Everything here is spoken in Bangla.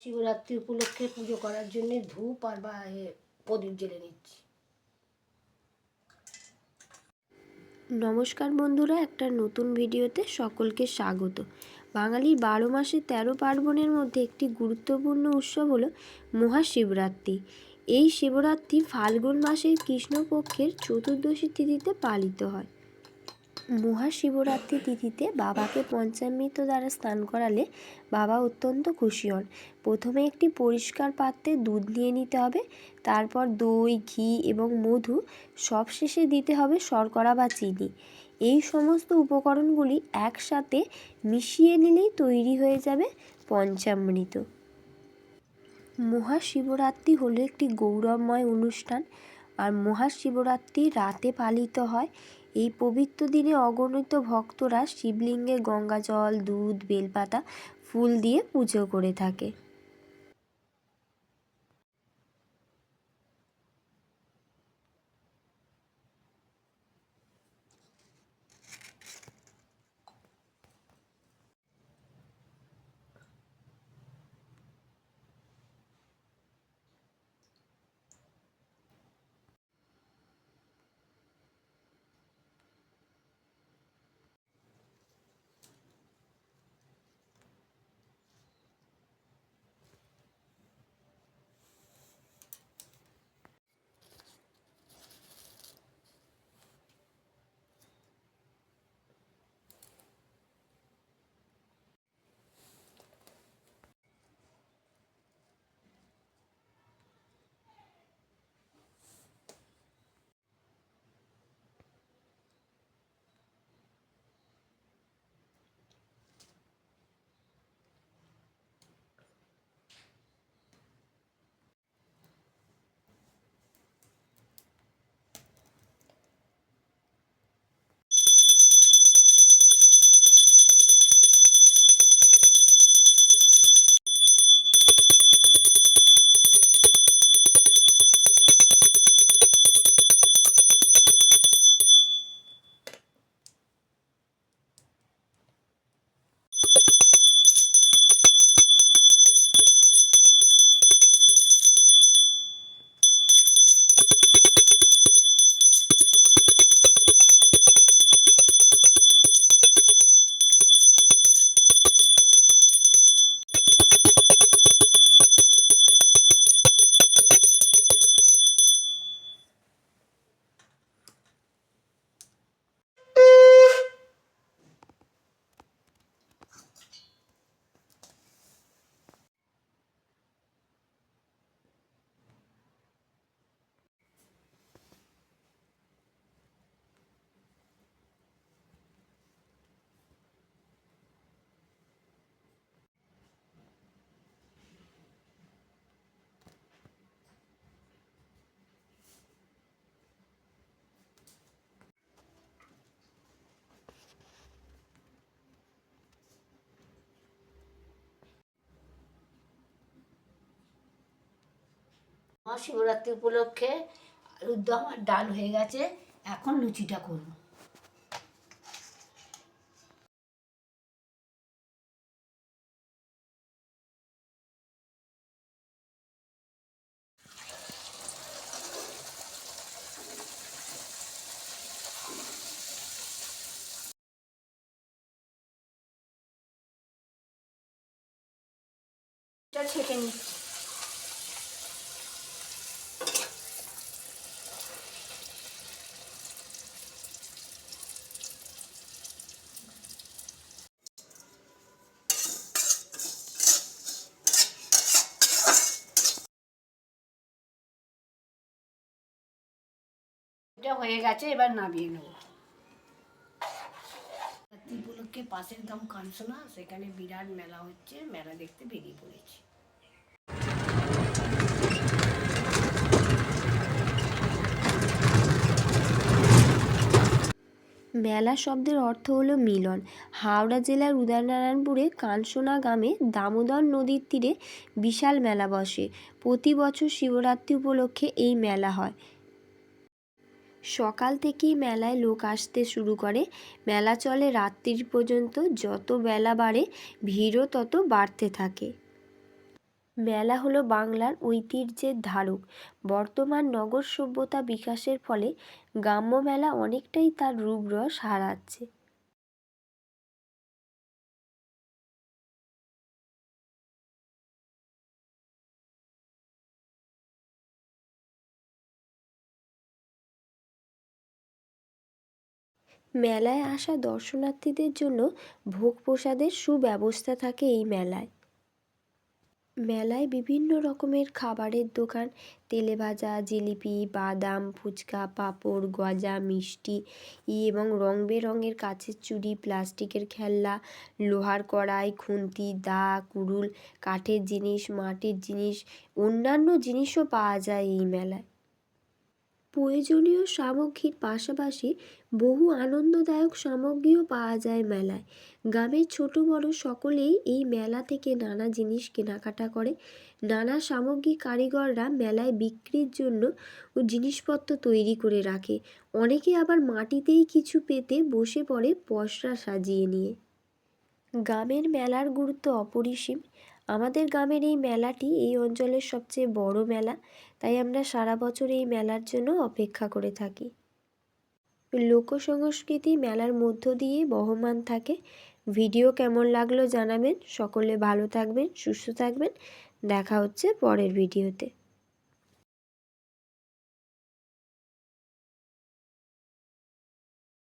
শিবরাত্রি উপলক্ষে পুজো করার জন্য ধূপ আর প্রদীপ জ্বেলে নিচ্ছি। নমস্কার বন্ধুরা, একটা নতুন ভিডিওতে সকলকে স্বাগত। বাঙালির 12 মাসে 13 পার্বণের মধ্যে একটি গুরুত্বপূর্ণ উৎসব হলো মহাশিবরাত্রি। এই শিবরাত্রি ফাল্গুন মাসের কৃষ্ণপক্ষের চতুর্দশী তিথিতে পালিত হয়। মহাশিবরাত্রি তিথিতে বাবাকে পঞ্চামৃত দ্বারা স্নান করালে বাবা অত্যন্ত খুশি হন। প্রথমে একটি পরিষ্কার পাত্রে দুধ নিয়ে নিতে হবে, তারপর দই, ঘি এবং মধু, সবশেষে দিতে হবে শর্করা বা চিনি। এই সমস্ত উপকরণগুলি একসাথে মিশিয়ে নিলেই তৈরি হয়ে যাবে পঞ্চামৃত। মহাশিবরাত্রি হলো একটি গৌরবময় অনুষ্ঠান, আর মহাশিবরাত্রি রাতে পালিত হয়। এই পবিত্র দিনে অগণিত ভক্তরা শিবলিঙ্গে গঙ্গা জল, দুধ, বেলপাতা, ফুল দিয়ে পুজো করে থাকে। মহাশিবরাত্রি উপলক্ষে আলুর দম আর ডাল হয়ে গেছে, এখন লুচিটা করব। এটা ছেঁকে নিচ্ছি। এটা হয়ে গেছে, এবার নামিয়ে নেব। রাত্রি উপলক্ষে পাশের গ্রাম কানসোনা, সেখানে বিরাট মেলা হচ্ছে, মেলা দেখতে বেরিয়ে পড়েছি। মেলা শব্দের অর্থ হলো মিলন। হাওড়া জেলার উদয়নারায়ণপুরে কানসোনা গ্রামে দামোদর নদীর তীরে বিশাল মেলা বসে। প্রতি বছর শিবরাত্রি উপলক্ষে এই মেলা হয়। সকাল থেকেই মেলায় লোক আসতে শুরু করে। মেলা চলে রাত্রির পর্যন্ত। যত বেলা বাড়ে ভিড়ও তত বাড়তে থাকে। মেলা হলো বাংলার ঐতিহ্যের ধারক। বর্তমান নগর সভ্যতা বিকাশের ফলে গ্রাম্য মেলা অনেকটাই তার রূপরস হারাচ্ছে। মেলায় আসা দর্শনার্থীদের জন্য ভোগ প্রসাদের সুব্যবস্থা থাকে এই মেলায়। মেলায় বিভিন্ন রকমের খাবারের দোকান, তেলেভাজা, জিলিপি, বাদাম, ফুচকা, পাঁপড়, গজা, মিষ্টি এবং রং বেরঙের কাচের চুড়ি, প্লাস্টিকের খেলনা, লোহার কড়াই, খুন্তি, দা, কুড়ুল, কাঠের জিনিস, মাটির জিনিস, অন্যান্য জিনিসও পাওয়া যায় এই মেলায়। প্রয়োজনীয় সামগ্রীর পাশাপাশি বহু আনন্দদায়ক সামগ্রীও পাওয়া যায় মেলায়। গ্রামের ছোট বড় সকলেই এই মেলা থেকে নানা জিনিস কেনাকাটা করে। নানা সামগ্রী কারিগররা মেলায় বিক্রির জন্য ও জিনিসপত্র তৈরি করে রাখে। অনেকে আবার মাটিতেই কিছু পেতে বসে পড়ে পসরা সাজিয়ে নিয়ে। গ্রামের মেলার গুরুত্ব অপরিসীম। আমাদের গ্রামের এই মেলাটি এই অঞ্চলের সবচেয়ে বড় মেলা, তাই আমরা সারা বছর এই মেলার জন্য অপেক্ষা করে থাকি। লোক সংস্কৃতি মেলার মধ্য দিয়ে বহমান থাকে। ভিডিও কেমন লাগলো জানাবেন। সকলে ভালো থাকবেন, সুস্থ থাকবেন। দেখা হচ্ছে পরের ভিডিওতে।